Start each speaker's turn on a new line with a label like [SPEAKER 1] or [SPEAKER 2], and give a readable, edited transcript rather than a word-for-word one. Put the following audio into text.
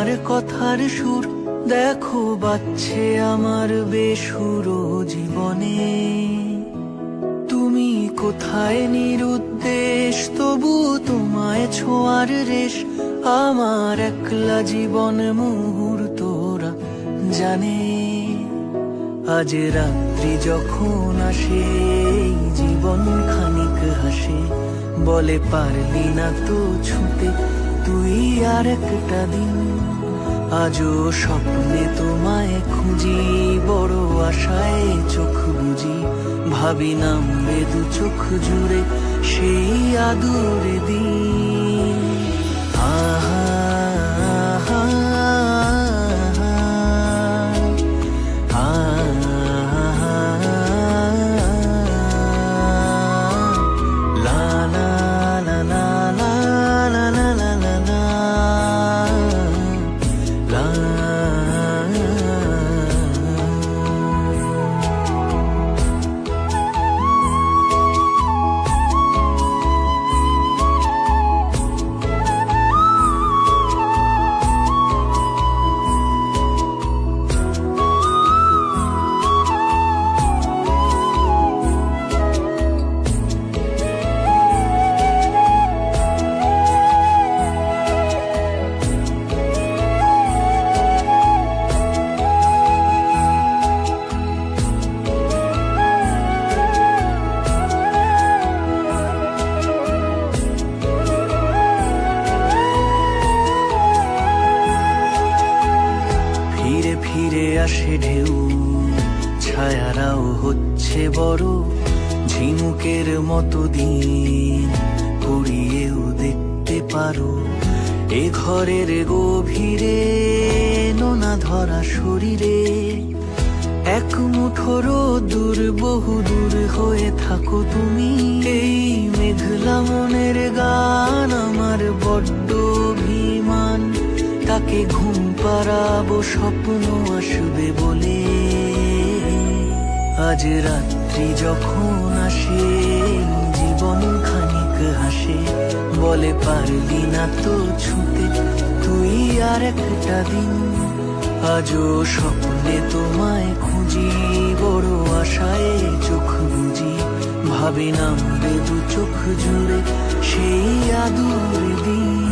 [SPEAKER 1] তোমার কথার সুর দেখো বাজছে আমার বেসুরো জীবনে। তুমি কোথায় নিরুদ্দেশ, তবু তোমায় ছোঁয়ার রেশ আমার একলা জীবন মুহূর্তরা জানে। আজ রাত্রি যখন আসে এই জীবন খানিক হাসে, বলে পারলি না তো ছুতে তুই আর একটা দিন। আজও স্বপ্নে তোমায় খুঁজি, বড় আশায় চোখ বুঝি, ভাবি নামবে দু চোখ জুড়ে সেই আদুরে দিন। আহা আহা ফিরে আসে ঢেউ, ছায়ারাও হচ্ছে বড় ঝিনুকের মতো দিন কুড়িয়েও দেখতে পারো। এ ঘরের গভীরে নোনা ধরা শরীরে এক মুঠোর দূর বহু দূর হয়ে থাকো তুমি। এই মেঘলা মনের গান আমার বড্ড অভিমান, তাকে ঘুম পাড়াবো স্বপ্ন আসবে বলে। আজ রাত্রি যখন আসে জীবন খানিক হাসে, বলে পারলি না তো ছুতে তুই আর একটা দিন। আজও স্বপ্নে তোমায় খুঁজি, বড় আশায় চোখ বুঝি, ভাবি নামবে দু চোখ জুড়ে সেই আদুর দিন।